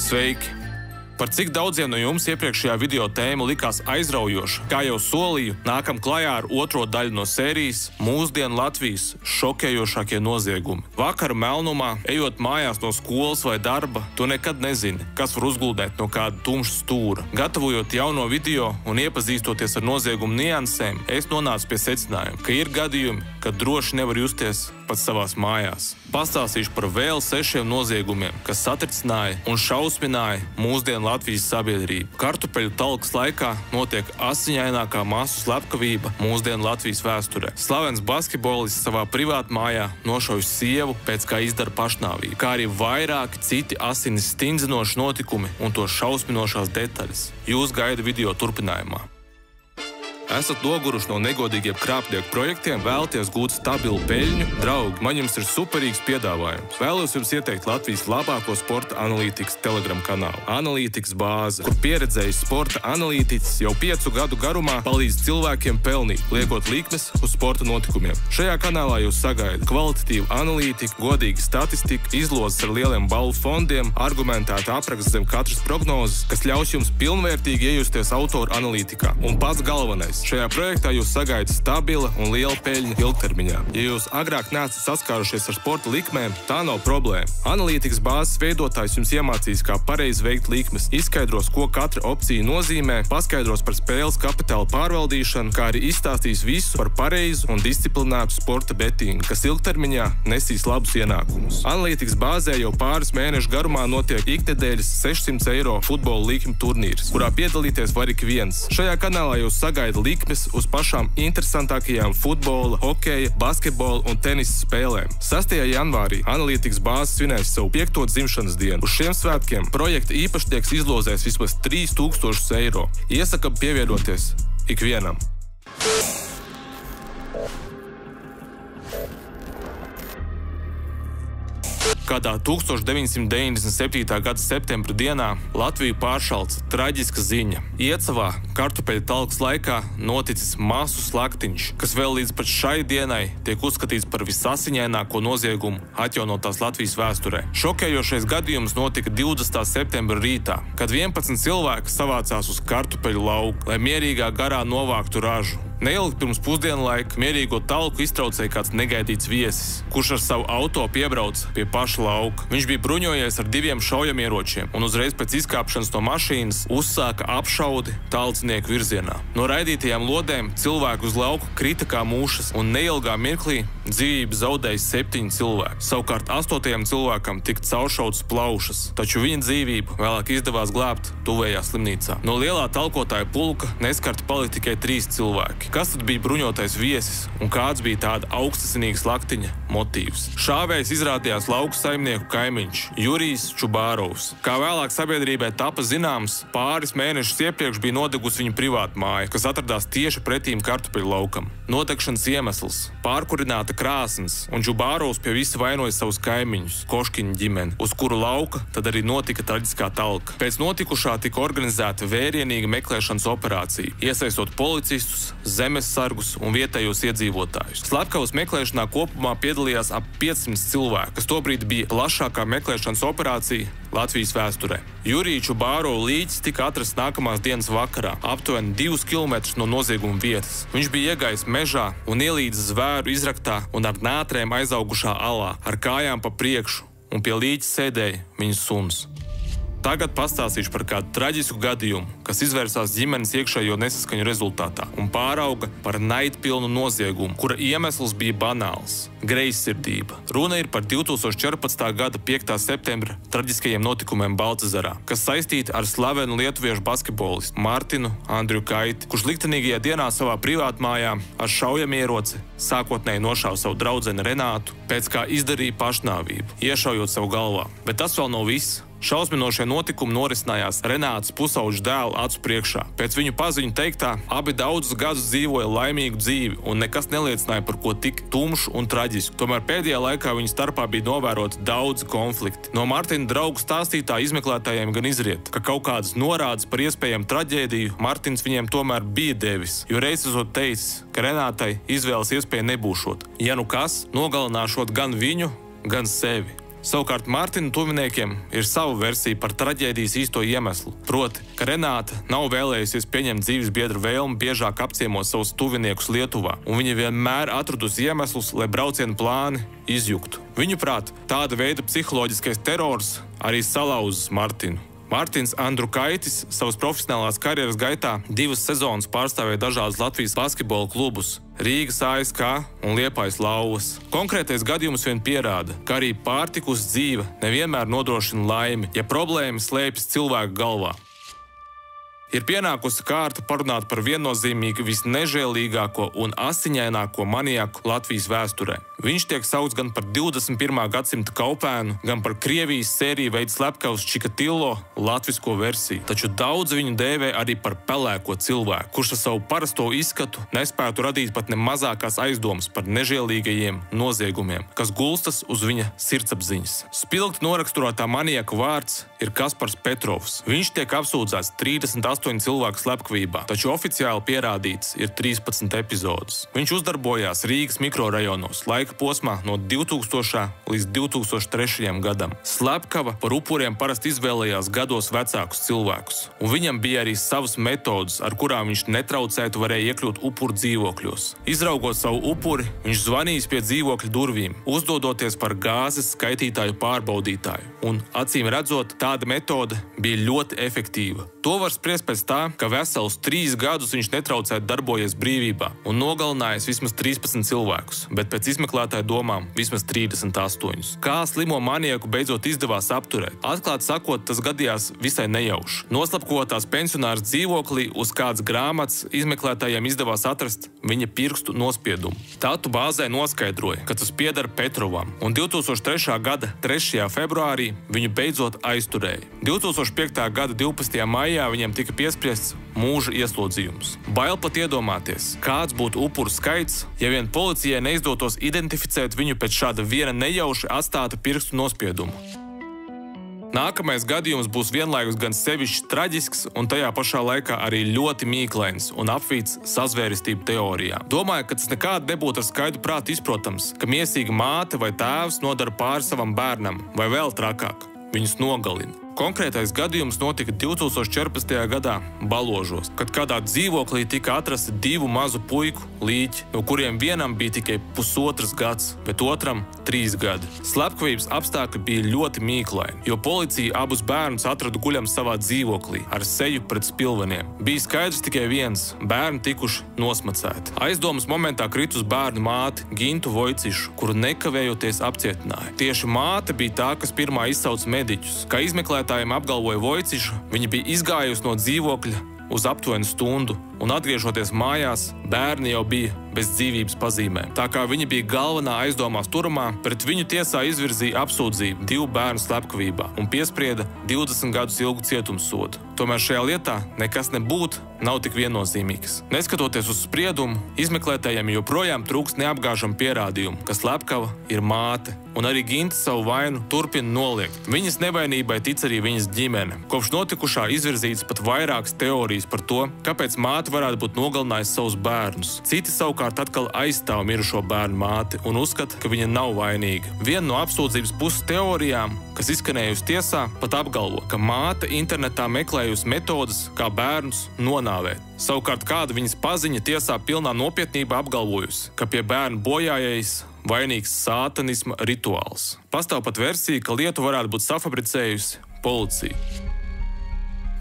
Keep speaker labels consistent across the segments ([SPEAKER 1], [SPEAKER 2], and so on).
[SPEAKER 1] Sveiki! Par cik daudziem no jums iepriekšējā video tēma likās aizraujoša, kā jau solīju, nākam klajā ar otro daļu no sērijas mūsdienu Latvijas šokējošākie noziegumi. Vakara melnumā, ejot mājās no skolas vai darba, tu nekad nezini, kas var uzguldēt no kāda tumša stūra. Gatavojot jauno video un iepazīstoties ar noziegumu niansēm, es nonācu pie secinājuma, ka ir gadījumi, kad droši nevar justies pat savās mājās. Pastāstīšu par vēl 6 noziegumiem, kas satricināja un šausmināja mūsdienu Latvijas sabiedrību. Kartupeļu talkas laikā notiek asiņainākā masu slepkavība mūsdienu Latvijas vēsturē. Slavens basketbolists savā privātmājā nošauj sievu pēc kā izdara pašnāvību, kā arī vairāki citi asinis stingzinoši notikumi un to šausminošās detaļas. Jūs gaida video turpinājumā. Esat noguruši no negodīgiem krāpnieku projektiem, vēlaties gūt stabilu peļņu? Draugi, man jums ir superīgs piedāvājums. Vēlos jums ieteikt Latvijas labāko sporta analītikas Telegram kanālu – Analītikas bāze, kur pieredzējis sporta analītiķis jau 5 gadu garumā palīdz cilvēkiem pelnīt, liekot likmes uz sporta notikumiem. Šajā kanālā jūs sagaida kvalitatīvu analītiku, godīgu statistiku, izlozes ar lieliem balvu fondiem, argumentētu apraksts zem katras prognozes, kas ļaus jums pilnvērtīgi iejusties autoru analītikā. Un pats galvenais. Šajā projektā jūs sagaida stabila un liela peļņa ilgtermiņā. Ja jūs agrāk neesat saskārušies ar sporta likmēm, tā nav problēma. Analītikas bāzes veidotājs jums iemācīs, kā pareizi veikt likmes, izskaidros, ko katra opcija nozīmē, paskaidros par spēles kapitāla pārvaldīšanu, kā arī izstāstīs visu par pareizu un disciplinētu sporta betingu, kas ilgtermiņā nesīs labus ienākumus. Analītikas bāzē jau pāris mēnešu garumā notiek iknedēļas 600 eiro futbola likmu turnīrs, kurā piedalīties var ik viens. Šajā kanālā jūs sagaida likmes uz pašām interesantākajām futbola, hokeja, basketbola un tenisa spēlēm. 6. janvārī Analītikas bāze svinēs savu 5. dzimšanas dienu. Uz šiem svētkiem projekta īpašnieks izlozēs vismaz 3000 eiro. Iesakam pievienoties ikvienam. Kādā 1997. gada septembra dienā Latviju pāršalca traģiska ziņa. Iecavā kartupeļu talkas laikā noticis masu slaktiņš, kas vēl līdz pat šai dienai tiek uzskatīts par visasiņaināko noziegumu atjaunotās Latvijas vēsturē. Šokējošais gadījums notika 20. septembra rītā, kad 11 cilvēki savācās uz kartupeļu lauku, lai mierīgā garā novāktu ražu. Neilgi pirms pusdienu laika mierīgo talku iztraucēja kāds negaidīts viesis, kurš ar savu auto piebrauca pie paša lauka. Viņš bija bruņojies ar 2 šaujamieročiem un uzreiz pēc izkāpšanas no mašīnas uzsāka apšaudi talcinieku virzienā. No raidītajām lodēm cilvēku uz lauku krita kā mūšas un neilgā mirklī dzīvību zaudēja 7 cilvēki. Savukārt 8. cilvēkam tika cauršautas plaušas, taču viņa dzīvību vēlāk izdevās glābt tuvējā slimnīcā. No lielā talkotāja pulka neskarti palika tikai 3 cilvēki. Kas tad bija bruņotais viesis un kāds bija tāda augstasinīga slaktiņa motīvs? Šāvējs izrādījās lauku saimnieku kaimiņš Jurijs Čubārovs. Kā vēlāk sabiedrībai tapa zināms, pāris mēnešus iepriekš bija nodegusi viņa privāta māja, kas atradās tieši pretīm kartupeļu laukam. Nodegšanas iemesls – pārkurināta krāsns, un Čubārovs pie visa vainoja savus kaimiņus, Koškiņu ģimeni, uz kuru lauka tad arī notika traģiskā talka. Pēc notikušā tika organizēta vērienīga meklēšanas operācija, iesaistot policistus, zemessargus un vietējos iedzīvotājus. Slepkavas meklēšanā kopumā piedalījās ap 500 cilvēku, kas tobrīd bija plašākā meklēšanas operācija Latvijas vēsturē. Jurija Čubārovu līķis tika atrasts nākamās dienas vakarā, aptuveni 2 kilometrus no nozieguma vietas. Viņš bija iegājis mežā un ielīdzis zvēru izraktā un ar nātrēm aizaugušā alā, ar kājām pa priekšu, un pie līķa sēdēja viņa suns. Tagad pastāstīšu par kādu traģisku gadījumu, kas izvērsās ģimenes iekšējo nesaskaņu rezultātā un pārauga par naidpilnu noziegumu, kura iemesls bija banāls – greizsirdība. Runa ir par 2014. gada 5. septembra traģiskajiem notikumiem Balcezerā, kas saistīti ar slavenu lietuviešu basketbolistu Martinu Andriu Kaiti, kurš liktenīgajā dienā savā privātmājā ar šaujamieroci sākotnēji nošāva savu draudzeni Renātu, pēc kā izdarīja pašnāvību, iešaujot savu galvā. Bet tas vēl nav viss. Šausminošie notikumi norisinājās Renātas pusauģa dēla acu priekšā. Pēc viņu paziņu teiktā, abi daudzus gadus dzīvoja laimīgu dzīvi un nekas neliecināja par ko tik tumšu un traģisku. Tomēr pēdējā laikā viņu starpā bija novēroti daudzi konflikti. No Martina draugu stāstītā izmeklētājiem gan izriet, ka kaut kādas norādes par iespējamu traģēdiju Martins viņiem tomēr bija devis, jo reiz esot teicis, ka Renātai izvēles iespēja nebūšot. Ja nu kas, nogalināšot gan viņu, gan sevi. Savukārt Martina tuviniekiem ir sava versija par traģēdijas īsto iemeslu, proti, ka Renāte nav vēlējusies pieņemt dzīves biedru vēlmi biežāk apciemot savus tuviniekus Lietuvā, un viņa vienmēr atradusi iemeslus, lai braucienu plāni izjuktu. Viņuprāt, tāda veida psiholoģiskais terors arī salauzis Martinu. Mārtiņš Andrukaitis savas profesionālās karjeras gaitā 2 sezonas pārstāvēja dažādus Latvijas basketbola klubus – Rīgas ASK un Liepājas Lauvas. Konkrētais gadījums vien pierāda, ka arī pārtikus dzīve nevienmēr nodrošina laimi, ja problēma slēpjas cilvēka galvā. Ir pienākusi kārta parunāt par viennozīmīgi visnežēlīgāko un asiņaināko maniaku Latvijas vēsturē. Viņš tiek saukts gan par 21. gadsimta kaupēnu, gan par Krievijas sēriju veidu slepkavas Čikatillo latvisko versiju. Taču daudz viņu dēvē arī par pelēko cilvēku, kurš ar savu parasto izskatu nespētu radīt pat ne mazākās aizdomas par nežēlīgajiem noziegumiem, kas gulstas uz viņa sirdsapziņas. Spilgti noraksturotā maniaka vārds ir Kaspars Petrovs. Viņš tiek apsūdzēts 38 cilvēku slepkavībā, taču oficiāli pierādīts ir 13 epizodes. Viņš uzdarbojās Rīgas mikrorajonos laika posmā no 2000. līdz 2003. gadam. Slepkava par upuriem parasti izvēlējās gados vecākus cilvēkus, un viņam bija arī savas metodas, ar kurām viņš netraucētu varēja iekļūt upuru dzīvokļos. Izraugot savu upuri, viņš zvanījis pie dzīvokļa durvīm, uzdodoties par gāzes skaitītāju pārbaudītāju, un, acīm redzot, tāda metode bija ļoti efektīva. To var spriest pēc tā, ka veselus 3 gadus viņš netraucēti darbojies brīvībā un nogalinājis vismaz 13 cilvēkus, bet pēc izmeklētāju domām vismaz 38. Kā slimo manieku beidzot izdevās apturēt? Atklāti sakot, tas gadījās visai nejauši. Noslapkavotās pensionāras dzīvoklī uz kādas grāmatas izmeklētājiem izdevās atrast viņa pirkstu nospiedumu. Datu bāzē noskaidroja, ka tas pieder Petrovam, un 2003. gada 3. februārī viņu beidzot aizturēja. 2005. gada 12. maijā viņam tika piespriests mūža ieslodzījums. Bail pat iedomāties, kāds būtu upuru skaits, ja vien policijai neizdotos identificēt viņu pēc šāda viena nejauši atstāta pirkstu nospiedumu. Nākamais gadījums būs vienlaikus gan sevišķi traģisks un tajā pašā laikā arī ļoti mīklains un apvīts sazvērestību teorijā. Domāju, ka tas nekādi nebūtu ar skaidru prātu izprotams, ka miesīga māte vai tēvs nodara pāri savam bērnam, vai vēl trakāk, viņus nogalina. Konkrētais gadījums notika 2014. gadā Baložos, kad kādā dzīvoklī tika atrasti 2 mazu puiku līķi, no kuriem vienam bija tikai pusotrs gads, bet otram 3 gadi. Slepkavības apstākļi bija ļoti mīklaini, jo policija abus bērnus atrada guļam savā dzīvoklī ar seju pret spilveniem. Bija skaidrs tikai viens – bērni tikuši nosmacēti. Aizdomas momentā krit uz bērnu māti Gintu Vojcišu, kuru nekavējoties apcietināja. Tieši māte bija tā, kas pirmā izsauca mediķus. Kā izmeklētājiem apgalvoja Vojcišu, viņa bija izgājusi no dzīvokļa uz aptuveni stundu, un atgriežoties mājās, bērni jau bija bez dzīvības pazīmēm. Tā kā viņa bija galvenā aizdomās turamā, pret viņu tiesā izvirzīja apsūdzību 2 bērnu slepkavībā un piesprieda 20 gadus ilgu cietumssodu. Tomēr šajā lietā nekas nebūtu nav tik viennozīmīgs. Neskatoties uz spriedumu, izmeklētājiem joprojām trūkst neapgāžamu pierādījumu, ka slepkava ir māte, un arī Ginta savu vainu turpina noliegt. Viņas nevainībai tic arī viņas ģimene. Kopš notikušā izvirzītas pat vairākas teorijas par to, kāpēc māte varētu būt nogalinājusi savus bērnus. Citi savukārt atkal aizstāv mirušo bērnu māti un uzskata, ka viņa nav vainīga. Viena no apsūdzības puses teorijām, kas izskanējusi tiesā, pat apgalvo, ka māte internetā meklējusi metodas, kā bērnus nonāvēt. Savukārt kāda viņas paziņa tiesā pilnā nopietnībā apgalvojusi, ka pie bērnu bojājējas vainīgs sātanisma rituāls. Pastāv pat versija, ka lietu varētu būt safabricējusi policija.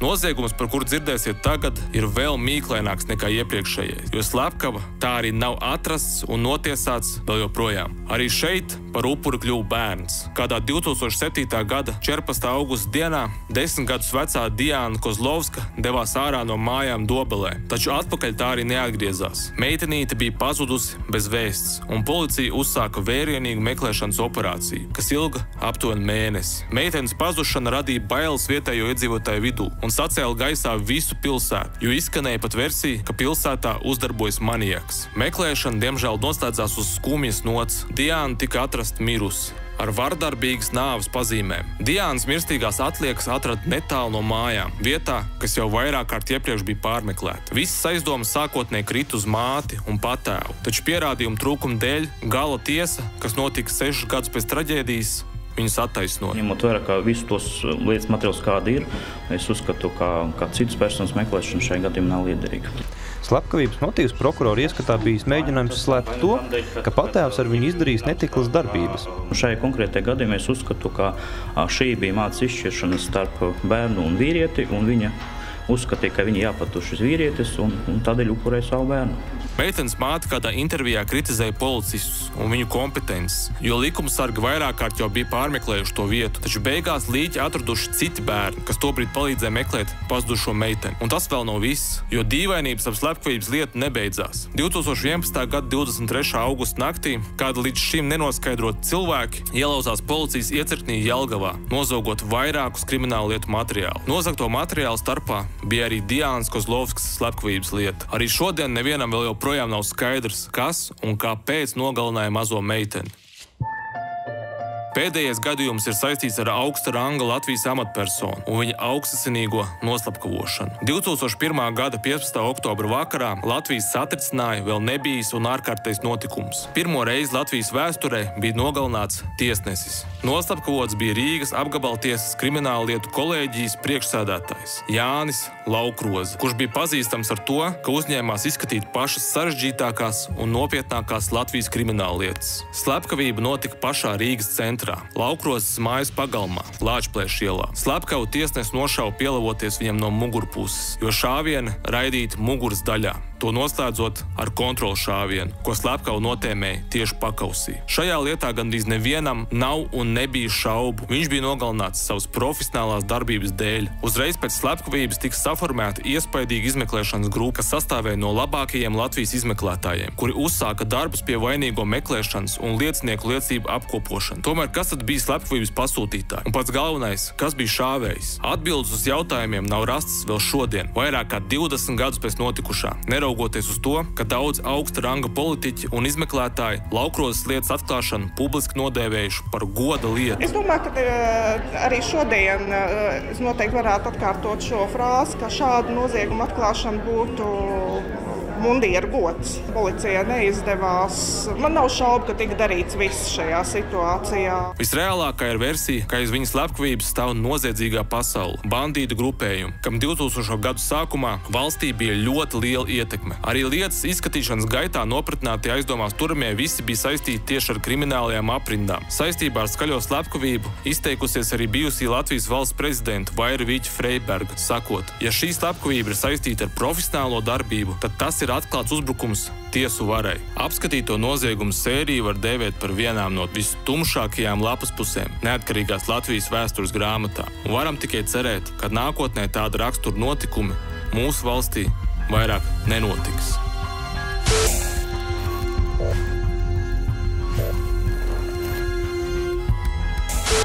[SPEAKER 1] Noziegums, par kuru dzirdēsiet tagad, ir vēl mīklaināks nekā iepriekšējais, jo slepkava tā arī nav atrasts un notiesāts vēl joprojām. Arī šeit par upuri kļuva bērns. Kādā 2007. gada 14. augusta dienā 10 gadus vecā Diana Kozlovska devās ārā no mājām Dobelē, taču atpakaļ tā arī neatgriezās. Meitenīte bija pazudusi bez vēsts, un policija uzsāka vērienīgu meklēšanas operāciju, kas ilga aptuveni mēnesi. Meitenes pazušana radīja bailes vietējo iedzīvotāju vidū un sacēla gaisā visu pilsētu, jo izskanēja pat versija, ka pilsētā uzdarbojas maniaks. Meklēšana, diemžēl, noslēdzās uz skumjas nots. Diana tika atrasta mirusi ar vardarbīgas nāves pazīmēm. Diānas mirstīgās atliekas atrada netālu no mājām, vietā, kas jau vairāk kārt iepriekš bija pārmeklēta. Visas aizdomas sākotnēji krita uz māti un patēvu, taču pierādījumu trūkuma dēļ gala tiesa, kas notika 6 gadus pēc traģēdijas, viņus attaisnoja.
[SPEAKER 2] Ņemot vērā, ka visu tos lietas materiālus, kādi ir, es uzskatu, ka citas personas meklēšana šajā gadījumā nav liederīga.
[SPEAKER 3] Slepkavības motīvs prokurora ieskatā bijis mēģinājums slēpt to, ka patēvs ar viņu izdarījis netiklas darbības.
[SPEAKER 2] Šajā konkrētajā gadījumā es uzskatu, ka šī bija mātes izšķiršana starp bērnu un vīrieti, un viņa uzskatīja, ka viņa jāpatur šis vīrietis, un tādēļ upurēja savu bērnu.
[SPEAKER 1] Meitenes māte kādā intervijā kritizēja policistus un viņu kompetences, jo likumsargi vairāk kārt jau bija pārmeklējuši to vietu, taču beigās līķi atraduši citi bērni, kas tobrīd palīdzēja meklēt pazudušo meiteni. Un tas vēl nav viss, jo dīvainības ap slepkavības lietu nebeidzās. 2011. gada 23. augusta naktī kāda līdz šim nenoskaidrota cilvēki ielauzās policijas iecirknī Jelgavā, nozogot vairākus kriminālu lietu materiālu. Nozagto materiālu starpā bija arī Diānas Kozlovskas slepkavības lieta. Arī šodien nevienam vēl joprojām nav skaidrs, kas un kāpēc nogalināja mazo meiteni. Pēdējais gadījums ir saistīts ar augsta ranga Latvijas amatpersonu un viņa augstasinīgo noslapkavošanu. 2001. gada 15. oktobra vakarā Latvijas satricināja vēl nebijis un ārkārtais notikums. Pirmo reizi Latvijas vēsturē bija nogalināts tiesnesis. Noslapkavots bija Rīgas apgabaltiesas krimināla lietu kolēģijas priekšsēdētājs Jānis Laukroze, kurš bija pazīstams ar to, ka uzņēmās izskatīt pašas sarežģītākās un nopietnākās Latvijas krimināla lietas. Slepkavība notika pašā Rīgas centrā. Laukrozes mājas pagalmā, Lāčplēša ielā. Slepkavu tiesnesis nošauja pielavoties viņam no mugurpuses, jo šāviena raidīta muguras daļā, to noslēdzot ar kontrolu šāvienu, ko slepkavu notēmēja tieši pakausī. Šajā lietā gandrīz nevienam nav un nebija šaubu. Viņš bija nogalināts savas profesionālās darbības dēļ. Uzreiz pēc slepkavības tika saformēta iespaidīga izmeklēšanas grupa, kas sastāvēja no labākajiem Latvijas izmeklētājiem, kuri uzsāka darbus pie vainīgo meklēšanas un liecinieku liecību apkopošanu. Tomēr kas tad bija slepkavības pasūtītāji? Un pats galvenais, kas bija šāvējs? Atbildes uz jautājumiem nav rastas vēl šodien, vairāk kā 20 gadus pēc notikušā, neraugoties uz to, ka daudz augsta ranga politiķi un izmeklētāji Laukrozes lietas atklāšanu publiski nodēvējuši par goda lietu.
[SPEAKER 4] Es domāju, ka arī šodien es noteikti varētu atkārtot šo frāzi, ka šādu noziegumu atklāšana būtu mundieru gods. Policijai neizdevās. Man nav šaubu, ka tika darīts viss šajā situācijā.
[SPEAKER 1] Visreālākā ir versija, ka aiz viņas slepkavības stāv noziedzīgā pasaule, bandītu grupējumi, kam 2000. gadu sākumā valstī bija ļoti liela ietekme. Arī lietas izskatīšanas gaitā nopratinātie aizdomās turamie visi bija saistīti tieši ar kriminālajām aprindām. Saistībā ar skaļo slepkavību izteikusies arī bijusī Latvijas valsts prezidenta Vaira Vīķa Freiberga, sakot, ja šī slepkavība ir saistīta ar profesionālo darbību, tad tas ir atklāts uzbrukums tiesu varai. Apskatīto noziegumu sēriju var dēvēt par vienām no vistumšākajām lapas pusēm neatkarīgās Latvijas vēstures grāmatā. Un varam tikai cerēt, ka nākotnē tāda rakstura notikumi mūsu valstī vairāk nenotiks.